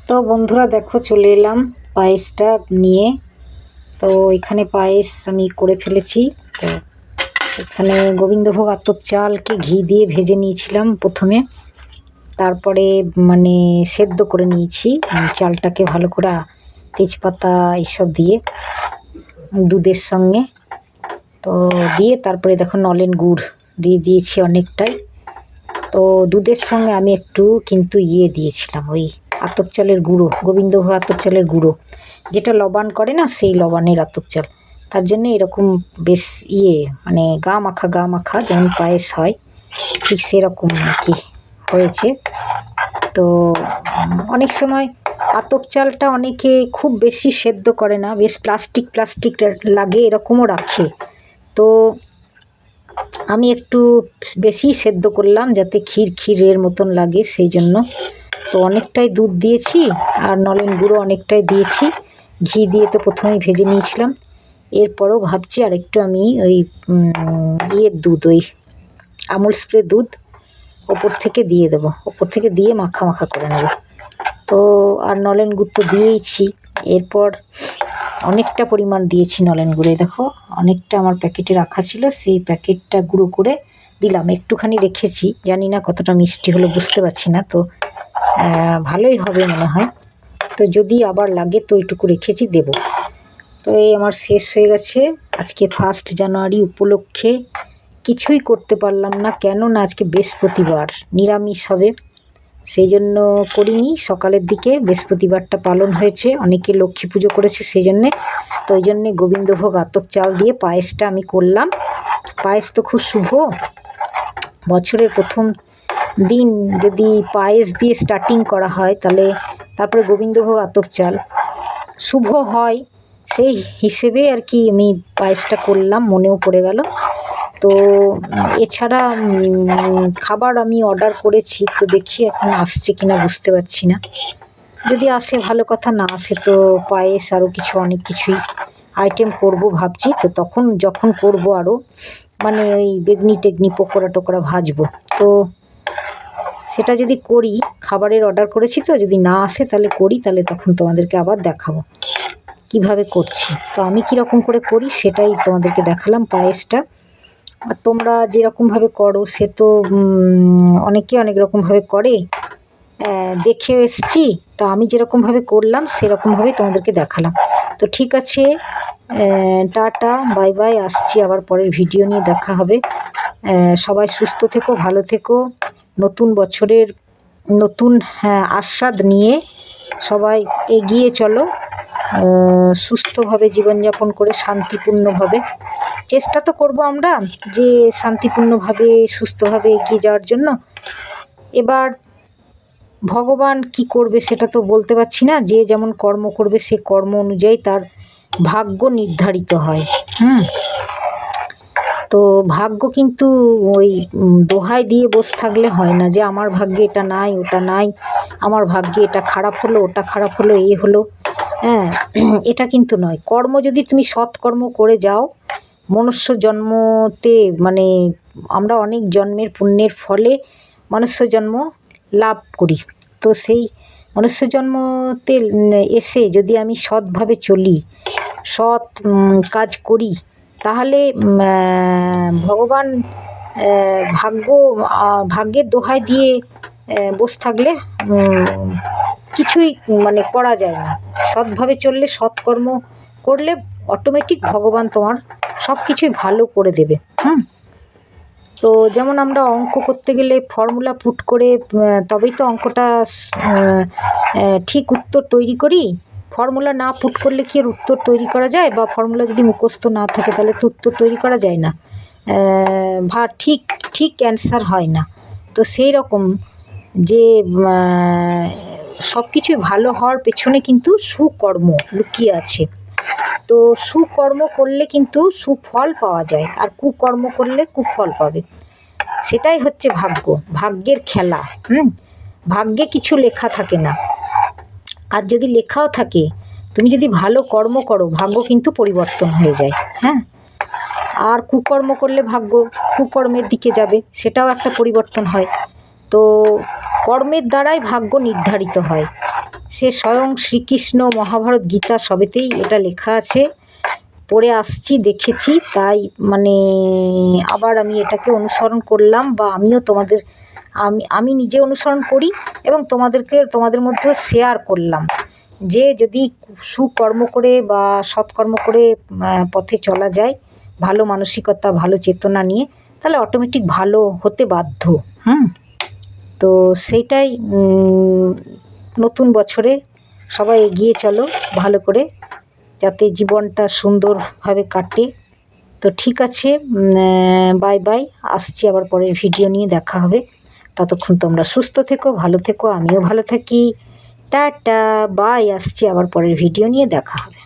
তো বন্ধুরা দেখো চলে এলাম পায়েসটা নিয়ে। তো এখানে পায়েস আমি করে ফেলেছি। তো এখানে গোবিন্দভোগ আতপ চালকে ঘি দিয়ে ভেজে নিয়েছিলাম প্রথমে, তারপরে মানে সেদ্ধ করে নিয়েছি চালটাকে ভালো করে, তেজপাতা এইসব দিয়ে দুধের সঙ্গে। তো দিয়ে তারপরে দেখো নলেন গুড় দিয়ে দিয়েছি অনেকটাই। তো দুধের সঙ্গে আমি একটু কিন্তু দিয়েছিলাম ওই আতপ চালের গুঁড়ো, গোবিন্দভোগ আতপ চালের গুঁড়ো, যেটা লবান করে না সেই লবানের আতপ চাল। তার জন্য এরকম বেশ মানে গা মাখা যেমন পায়েস হয় ঠিক সেরকম আর কি হয়েছে। তো অনেক সময় আতপ চালটা অনেকে খুব বেশি সেদ্ধ করে না, বেশ প্লাস্টিক লাগে এরকমও রাখে। তো আমি একটু বেশি সেদ্ধ করলাম যাতে ক্ষীরের মতন লাগে সেই জন্য। তো অনেকটাই দুধ দিয়েছি আর নলেন গুঁড়ো অনেকটাই দিয়েছি। ঘি দিয়ে তো প্রথমেই ভেজে নিয়েছিলাম। এরপরও ভাবছি আর একটু আমি ওই দুধ, ওই আমুল স্প্রে দুধ ওপর থেকে দিয়ে দেবো, ওপর থেকে দিয়ে মাখা করে নেব। তো আর নলেন গুড় তো দিয়েইছি। এরপর অনেকটা পরিমাণ দিয়েছি নলেন গুঁড়ে, দেখো অনেকটা আমার প্যাকেটে রাখা ছিল, সেই প্যাকেটটা গুঁড়ো করে দিলাম। একটুখানি রেখেছি, জানি না কতটা মিষ্টি হলো বুঝতে পারছি না। তো ভালোই হবে মনে হয়। তো যদি আবার লাগে তো ওইটুকু রেখেছি দেব। তো এই আমার শেষ হয়ে গেছে। আজকে 1 জানুয়ারি উপলক্ষে কিছুই করতে পারলাম না, কেন না আজকে বৃহস্পতিবার, নিরামিষ হবে সেই জন্য করিনি। সকালের দিকে বৃহস্পতিবারটা পালন হয়েছে, অনেকে লক্ষ্মী পুজো করেছে সেই জন্যে। তো ওই জন্যে গোবিন্দভোগ আতপ চাল দিয়ে পায়েসটা আমি করলাম। পায়েস তো খুব শুভ, বছরের প্রথম দিন যদি পায়েস দিয়ে স্টার্টিং করা হয় তাহলে তারপরে গোবিন্দভোগ আতপ চাল শুভ হয়, সেই হিসেবে আর কি আমি পায়েসটা করলাম, মনেও পড়ে গেল। তো এছাড়া খাবার আমি অর্ডার করেছি, তো দেখি এখন আসছে কিনা বুঝতে পারছি না। যদি আসে ভালো কথা, না আসে তো পায়েস আরও কিছু অনেক কিছুই আইটেম করব ভাবছি। তো তখন যখন করব আরও মানে ওই বেগনি টেগনি পকোড়া টোকোড়া ভাজবো। তো সেটা যদি করি, খাবারের অর্ডার করেছি তো যদি না আসে তাহলে করি, তাহলে তখন তোমাদেরকে আবার দেখাবো কিভাবে করছি। তো আমি কীরকম করে করি সেটাই তোমাদেরকে দেখালাম পায়েসটা। আর তোমরা যেরকমভাবে করো সে তো অনেকে অনেক রকমভাবে করে, দেখে এসছি। তো আমি যেরকমভাবে করলাম সেরকমভাবেই তোমাদেরকে দেখালাম। তো ঠিক আছে, টাটা বাই বাই, আসছি আবার পরের ভিডিও নিয়ে দেখা হবে। সবাই সুস্থ থেকো, ভালো থেকো। নতুন বছরের নতুন আস্বাদ নিয়ে সবাই এগিয়ে চলো, সুস্থভাবে জীবনযাপন করে শান্তিপূর্ণভাবে। চেষ্টা তো করব আমরা যে শান্তিপূর্ণভাবে সুস্থভাবে এগিয়ে যাওয়ার জন্য। এবার ভগবান কি করবে সেটা তো বলতে পারছি না, যে যেমন কর্ম করবে সে কর্ম অনুযায়ী তার ভাগ্য নির্ধারিত হয়। তো ভাগ্য কিন্তু ওই দোহাই দিয়ে বসে থাকলে হয় না, যে আমার ভাগ্যে এটা নাই ওটা নাই, আমার ভাগ্যে এটা খারাপ হলো ওটা খারাপ হলো এ হলো। এটা কিন্তু নয়। কর্ম যদি তুমি সৎকর্ম করে যাও, মনুষ্য জন্মতে মানে আমরা অনেক জন্মের পুণ্যের ফলে মনুষ্য জন্ম লাভ করি। তো সেই মনুষ্য জন্মতে এসে যদি আমি সৎভাবে চলি, সৎ কাজ করি, তাহলে ভগবান ভাগ্যের দোহাই দিয়ে বসে থাকলে কিছুই মানে করা যায় না। সৎভাবে চললে, সৎকর্ম করলে অটোমেটিক ভগবান তোমার সব কিছুই ভালো করে দেবে। তো যেমন আমরা অঙ্ক করতে গেলে ফর্মুলা পুট করে তবেই তো অঙ্কটা ঠিক উত্তর তৈরি করি। ফর্মুলা না পুট করলে কি আর উত্তর তৈরি করা যায়? বা ফর্মুলা যদি মুখস্থ না থাকে তাহলে তো উত্তর তৈরি করা যায় না, ঠিক অ্যান্সার হয় না। তো সেই রকম যে সব কিছুই ভালো হওয়ার পেছনে কিন্তু সুকর্ম লুকিয়ে আছে। তো সুকর্ম করলে কিন্তু সুফল পাওয়া যায়, আর কুকর্ম করলে কুফল পাবে। সেটাই হচ্ছে ভাগ্য, ভাগ্যের খেলা। ভাগ্যে কিছু লেখা থাকে না, আর যদি লেখাও থাকে তুমি যদি ভালো কর্ম করো ভাগ্য কিন্তু পরিবর্তন হয়ে যায়। আর কুকর্ম করলে ভাগ্য কুকর্মের দিকে যাবে, সেটাও একটা পরিবর্তন হয়। তো কর্মের দ্বারাই ভাগ্য নির্ধারিত হয়। সে স্বয়ং শ্রীকৃষ্ণ, মহাভারত, গীতা সবেতেই এটা লেখা আছে। পড়ে আসছি, দেখেছি, তাই মানে আবার আমি এটাকে অনুসরণ করলাম, বা আমিও তোমাদের আমি নিজে অনুসরণ করি এবং তোমাদের মধ্যেও শেয়ার করলাম যে যদি সুকর্ম করে বা সৎকর্ম করে পথে চলা যায়, ভালো মানসিকতা, ভালো চেতনা নিয়ে, তাহলে অটোমেটিক ভালো হতে বাধ্য। তো সেইটাই নতুন বছরে সবাই এগিয়ে চলো ভালো করে, যাতে জীবনটা সুন্দরভাবে কাটে। তো ঠিক আছে, বাই বাই, আসছি আবার পরের ভিডিও নিয়ে, দেখা হবে। ততক্ষণ তোমরা সুস্থ থেকো, ভালো থেকো, আমিও ভালো থাকি। টাটা, বাই, আসছি আবার পরের ভিডিও নিয়ে, দেখা হবে।